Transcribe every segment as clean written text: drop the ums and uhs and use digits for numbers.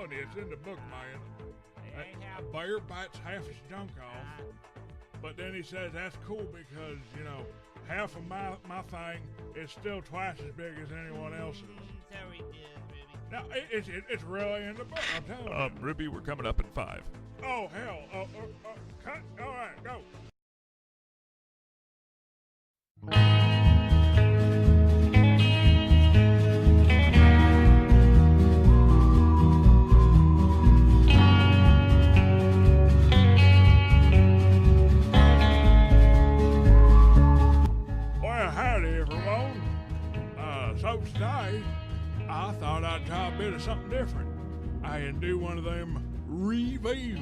telling you, it's in the book, man. A bear bites half his junk off, but then he says that's cool because, you know, half of my thing is still twice as big as anyone else's. Sorry, Ruby. Now, it's really in the book, I'm telling you. Ruby, we're coming up in 5. Oh, hell. Cut. All right, go. Well, howdy, everyone. So today, I thought I'd try a bit of something different and do one of them reviews.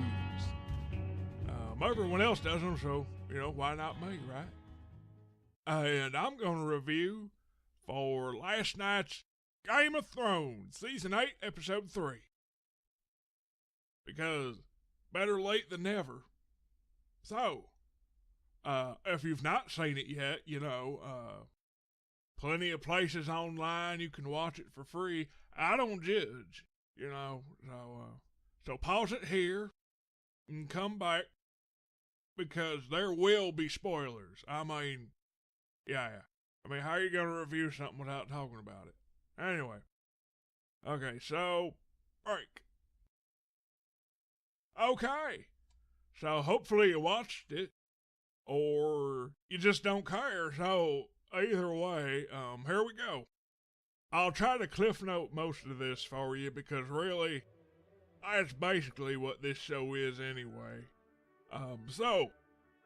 Everyone else does them, so, you know, why not me, right? And I'm going to review for last night's Game of Thrones, Season 8, Episode 3. Because better late than never. So, if you've not seen it yet, you know, plenty of places online you can watch it for free. I don't judge, you know, so pause it here and come back because there will be spoilers. I mean, yeah. I mean, how are you going to review something without talking about it? Anyway. Okay, so, break. Okay. So, hopefully you watched it, or you just don't care. So, either way, here we go. I'll try to cliff note most of this for you because really, that's basically what this show is anyway. So,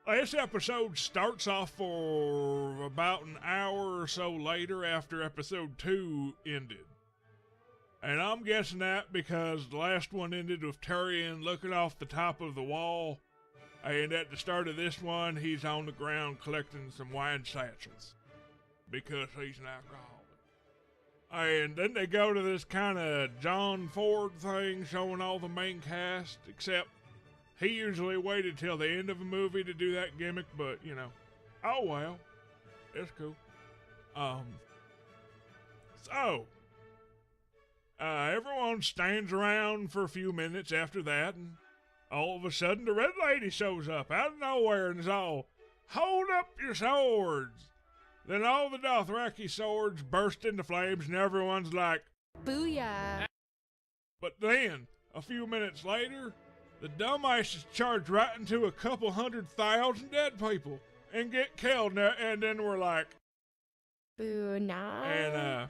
this episode starts off for about an hour or so later after episode 2 ended. And I'm guessing that because the last one ended with Tyrion looking off the top of the wall, and at the start of this one, he's on the ground collecting some wine satchels because he's an alcoholic. And then they go to this kind of John Ford thing showing all the main cast, except he usually waited till the end of a movie to do that gimmick, but, you know, oh well, it's cool. So, everyone stands around for a few minutes after that, and all of a sudden the Red Lady shows up out of nowhere and is all, hold up your swords. Then all the Dothraki swords burst into flames and everyone's like, booyah. But then, a few minutes later, the dumbasses charge right into a couple 100,000 dead people and get killed. And then we're like, boo, nah. And,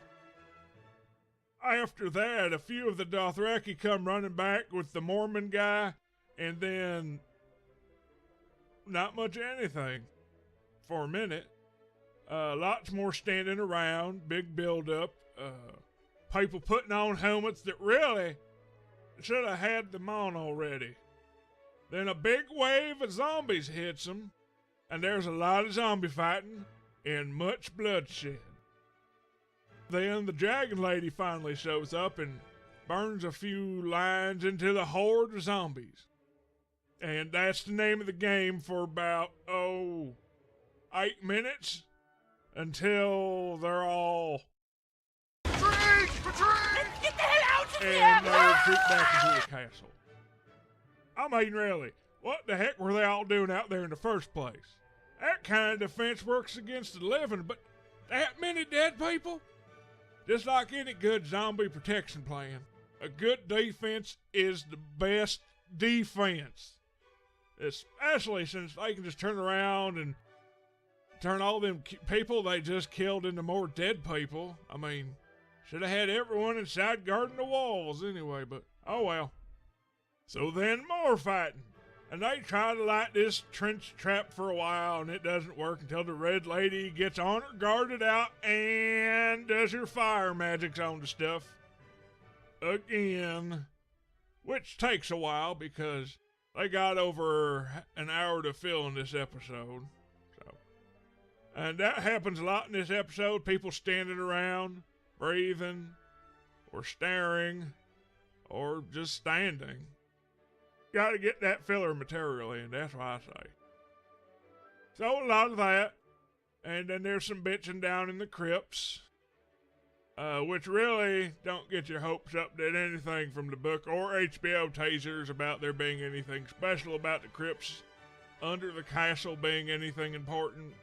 after that, a few of the Dothraki come running back with the Mormon guy, and then not much of anything for a minute. Lots more standing around, big build-up, people putting on helmets that really should have had them on already. Then a big wave of zombies hits them, and there's a lot of zombie fighting and much bloodshed. Then the Dragon Lady finally shows up and burns a few lines into the horde of zombies. And that's the name of the game for about, 8 minutes until they're all... Retreat! Let's get the hell out of here! And they retreat back into the castle. I mean, really, what the heck were they all doing out there in the first place? That kind of defense works against the living, but that many dead people? Just like any good zombie protection plan, a good defense is the best defense. Especially since they can just turn around and turn all them people they just killed into more dead people. I mean, should have had everyone inside guarding the walls anyway, but oh well. So then more fighting. And they try to light this trench trap for a while, and it doesn't work until the Red Lady gets on her guarded out and does her fire magics on the stuff. Again. Which takes a while because they got over an hour to fill in this episode. And that happens a lot in this episode. People standing around, breathing, or staring, or just standing. Got to get that filler material in, that's what I say. So a lot of that. And then there's some bitching down in the crypts. which really don't get your hopes up that anything from the book or HBO tasers about there being anything special about the crypts under the castle being anything important.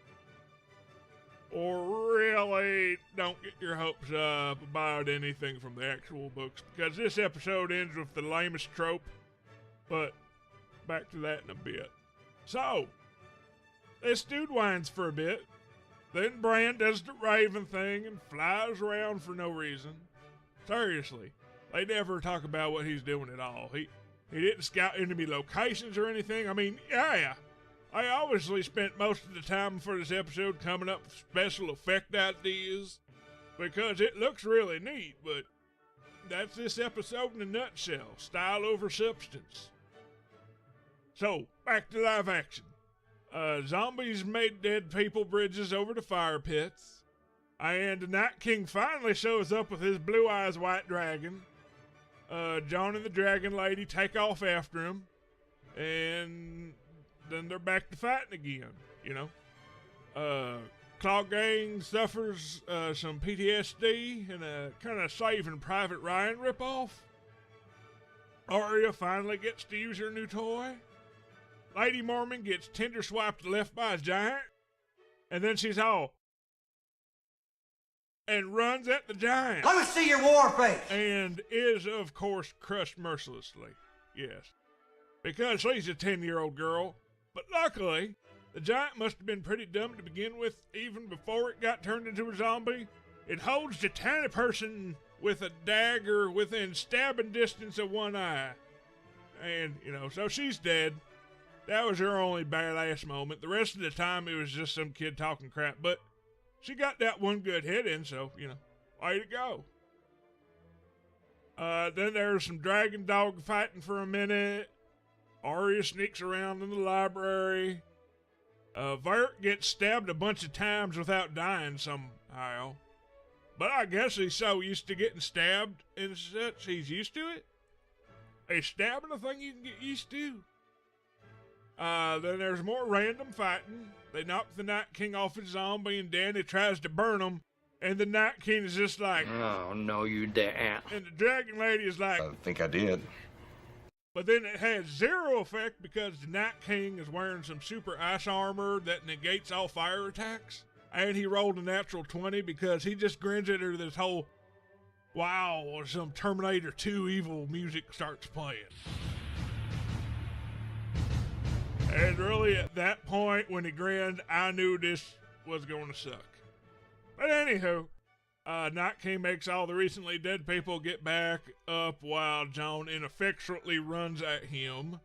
Or really don't get your hopes up about anything from the actual books, because this episode ends with the lamest trope, but back to that in a bit. So, this dude whines for a bit, then Bran does the Raven thing and flies around for no reason. Seriously, they never talk about what he's doing at all. He didn't scout enemy locations or anything. I mean, yeah. I obviously spent most of the time for this episode coming up with special effect ideas, because it looks really neat, but that's this episode in a nutshell. Style over substance. So, back to live action. Zombies made dead people bridges over to fire pits, and the Night King finally shows up with his blue eyes white dragon. Jon and the dragon lady take off after him, and then they're back to fighting again, you know. Claw Gang suffers some PTSD in a kind of Saving Private Ryan ripoff. Arya finally gets to use her new toy. Lady Mormon gets tender swiped left by a giant, and then she's all and runs at the giant. Let me see your war face. And is, of course, crushed mercilessly. Yes. Because she's a 10-year-old girl. But luckily, the giant must have been pretty dumb to begin with, even before it got turned into a zombie. It holds the tiny person with a dagger within stabbing distance of one eye. And, you know, so she's dead. That was her only badass moment. The rest of the time, it was just some kid talking crap. But she got that one good hit in, so, you know, way to go. Then there's some dragon dog fighting for a minute. Arya sneaks around in the library. Vert gets stabbed a bunch of times without dying somehow. But I guess he's so used to getting stabbed and such, he's used to it. A stabbing a thing you can get used to. Then there's more random fighting. They knock the Night King off his zombie and Dany tries to burn him. And the Night King is just like, "Oh, no you didn't." And the dragon lady is like, I think I did. But then it has zero effect because the Night King is wearing some super ice armor that negates all fire attacks. And he rolled a natural 20 because he just grins at her this whole, wow, or some Terminator 2 evil music starts playing. And really at that point when he grinned, I knew this was going to suck. But anywho, Night King makes all the recently dead people get back up while Jon ineffectually runs at him.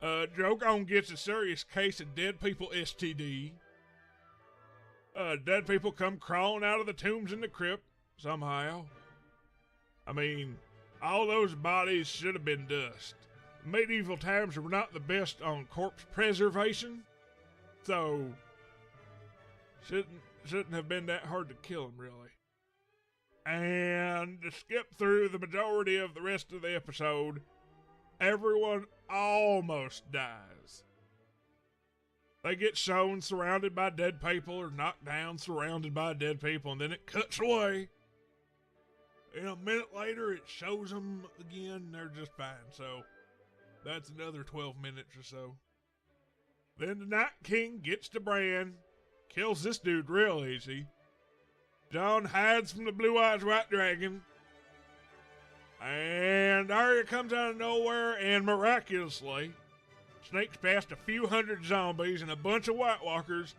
Drogon gets a serious case of dead people STD. Dead people come crawling out of the tombs in the crypt somehow. I mean, all those bodies should have been dust. Medieval times were not the best on corpse preservation, so shouldn't have been that hard to kill them, really. And to skip through the majority of the rest of the episode, everyone almost dies. They get shown surrounded by dead people or knocked down surrounded by dead people, and then it cuts away. And a minute later, it shows them again, and they're just fine. So that's another 12 minutes or so. Then the Night King gets to Bran, kills this dude real easy. Jon hides from the Blue Eyes White Dragon. And Arya comes out of nowhere and miraculously snakes past a few hundred zombies and a bunch of White Walkers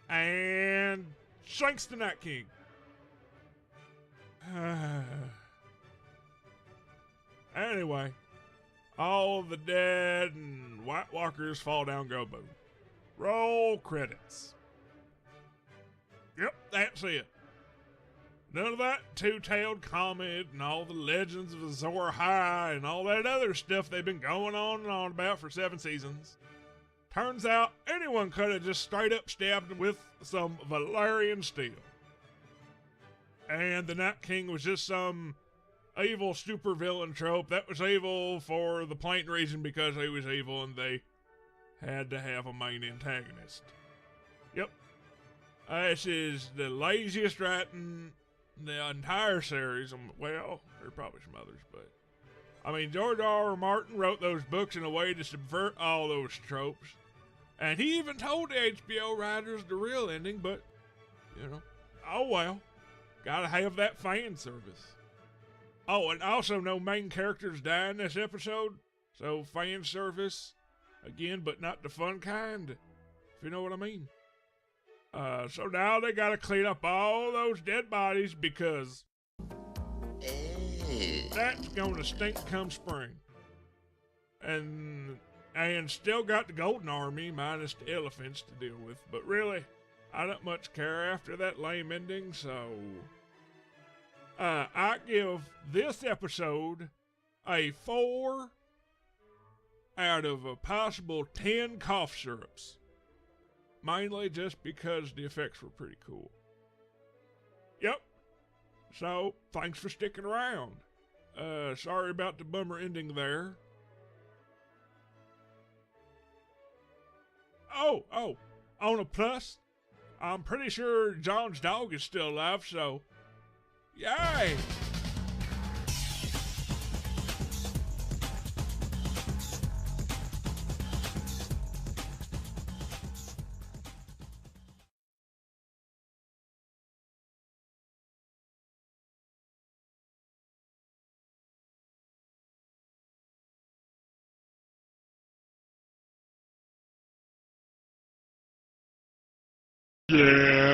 and shanks the Night King. Anyway, all the dead and White Walkers fall down, go boom. Roll credits. Yep, that's it. None of that two-tailed comet and all the legends of Azor Ahai and all that other stuff they've been going on and on about for 7 seasons. Turns out anyone could have just straight up stabbed him with some Valyrian steel. And the Night King was just some evil supervillain trope that was evil for the plain reason because he was evil and they had to have a main antagonist. Yep. This is the laziest writing the entire series. Well, there are probably some others, but I mean, George R. Martin wrote those books in a way to subvert all those tropes. And he even told the HBO writers the real ending, but, you know, oh well. Gotta have that fan service. Oh, and also no main characters die in this episode, so fan service, again, but not the fun kind, if you know what I mean. So now they gotta clean up all those dead bodies because that's gonna stink come spring. And still got the Golden Army minus the elephants to deal with, but really, I don't much care after that lame ending, so I give this episode a 4 out of a possible 10 cough syrups. Mainly just because the effects were pretty cool. Yep. So, thanks for sticking around. Sorry about the bummer ending there. Oh, on a plus, I'm pretty sure John's dog is still alive, so yay! Yeah.